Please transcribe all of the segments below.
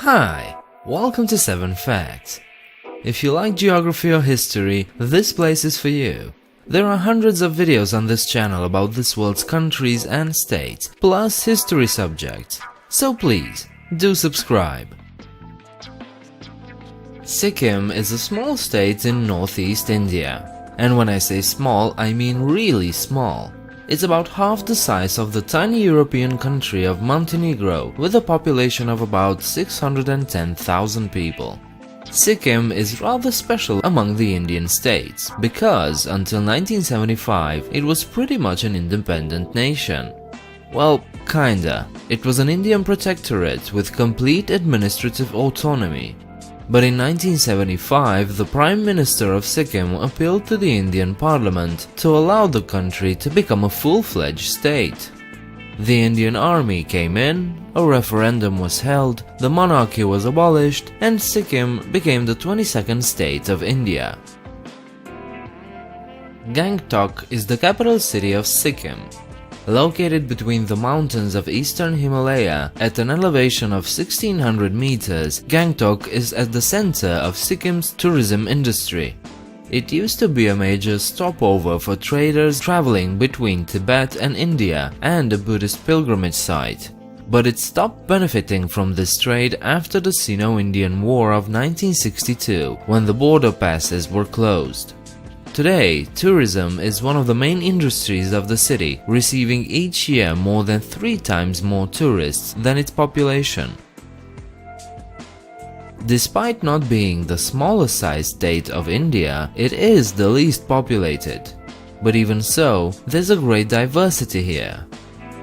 Hi, welcome to 7 Facts. If you like geography or history, this place is for you. There are hundreds of videos on this channel about this world's countries and states, plus history subjects. So please, do subscribe. Sikkim is a small state in northeast India. And when I say small, I mean really small. It's about half the size of the tiny European country of Montenegro, with a population of about 610,000 people. Sikkim is rather special among the Indian states, because until 1975 it was pretty much an independent nation. Well, kinda. It was an Indian protectorate with complete administrative autonomy. But in 1975, the Prime Minister of Sikkim appealed to the Indian Parliament to allow the country to become a full-fledged state. The Indian Army came in, a referendum was held, the monarchy was abolished, and Sikkim became the 22nd state of India. Gangtok is the capital city of Sikkim. Located between the mountains of eastern Himalaya at an elevation of 1600 meters, Gangtok is at the center of Sikkim's tourism industry. It used to be a major stopover for traders traveling between Tibet and India and a Buddhist pilgrimage site. But it stopped benefiting from this trade after the Sino-Indian War of 1962, when the border passes were closed. Today, tourism is one of the main industries of the city, receiving each year more than 3 times more tourists than its population. Despite not being the smallest sized state of India, it is the least populated. But even so, there's a great diversity here.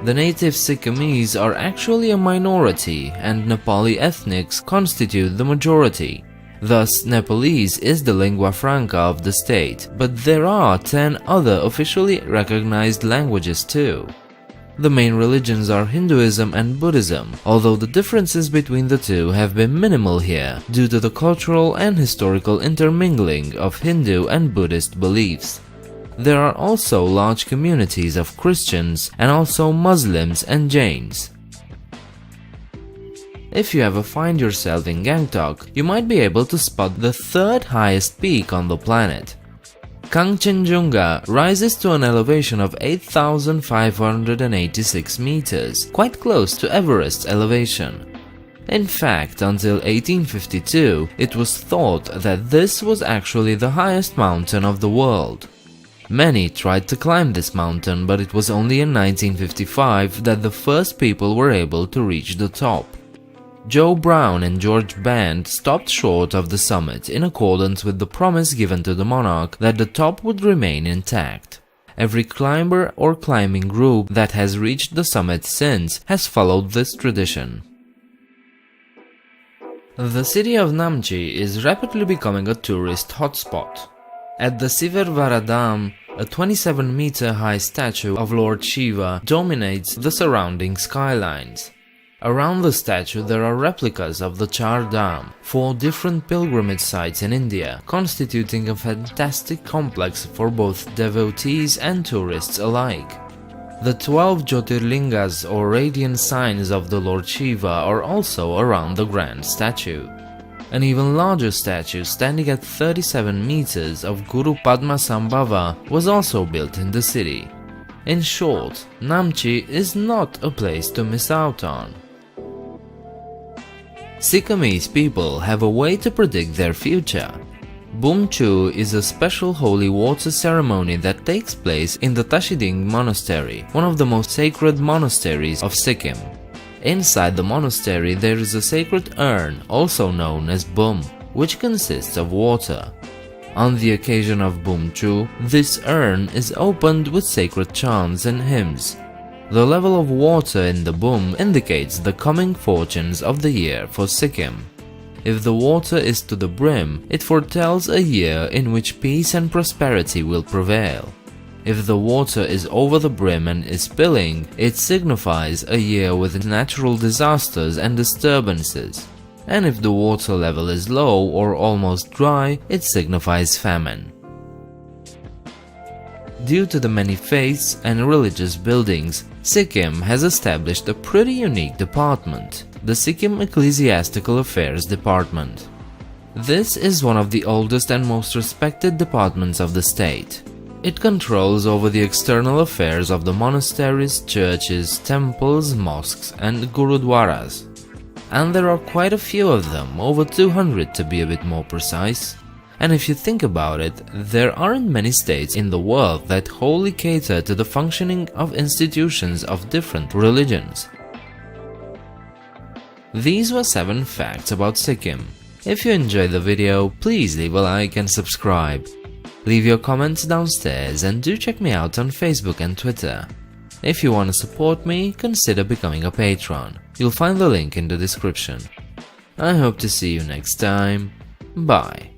The native Sikkimese are actually a minority, and Nepali ethnics constitute the majority. Thus, Nepalese is the lingua franca of the state, but there are 10 other officially recognized languages too. The main religions are Hinduism and Buddhism, although the differences between the two have been minimal here due to the cultural and historical intermingling of Hindu and Buddhist beliefs. There are also large communities of Christians and also Muslims and Jains. If you ever find yourself in Gangtok, you might be able to spot the 3rd highest peak on the planet. Kangchenjunga rises to an elevation of 8,586 meters, quite close to Everest's elevation. In fact, until 1852, it was thought that this was actually the highest mountain of the world. Many tried to climb this mountain, but it was only in 1955 that the first people were able to reach the top. Joe Brown and George Band stopped short of the summit in accordance with the promise given to the monarch that the top would remain intact. Every climber or climbing group that has reached the summit since has followed this tradition. The city of Namche is rapidly becoming a tourist hotspot. At the Sivervara Dam, a 27-meter-high statue of Lord Shiva dominates the surrounding skylines. Around the statue there are replicas of the Char Dham, 4 different pilgrimage sites in India, constituting a fantastic complex for both devotees and tourists alike. The 12 Jyotirlingas or radiant signs of the Lord Shiva are also around the grand statue. An even larger statue standing at 37 meters of Guru Padmasambhava was also built in the city. In short, Namche is not a place to miss out on. Sikkimese people have a way to predict their future. Bumchu is a special holy water ceremony that takes place in the Tashiding Monastery, one of the most sacred monasteries of Sikkim. Inside the monastery there is a sacred urn, also known as Bum, which consists of water. On the occasion of Bumchu, this urn is opened with sacred chants and hymns. The level of water in the Bum indicates the coming fortunes of the year for Sikkim. If the water is to the brim, it foretells a year in which peace and prosperity will prevail. If the water is over the brim and is spilling, it signifies a year with natural disasters and disturbances. And if the water level is low or almost dry, it signifies famine. Due to the many faiths and religious buildings, Sikkim has established a pretty unique department, the Sikkim Ecclesiastical Affairs Department. This is one of the oldest and most respected departments of the state. It controls over the external affairs of the monasteries, churches, temples, mosques and gurudwaras. And there are quite a few of them, over 200 to be a bit more precise. And if you think about it, there aren't many states in the world that wholly cater to the functioning of institutions of different religions. These were 7 facts about Sikkim. If you enjoyed the video, please leave a like and subscribe. Leave your comments downstairs and do check me out on Facebook and Twitter. If you want to support me, consider becoming a patron. You'll find the link in the description. I hope to see you next time. Bye.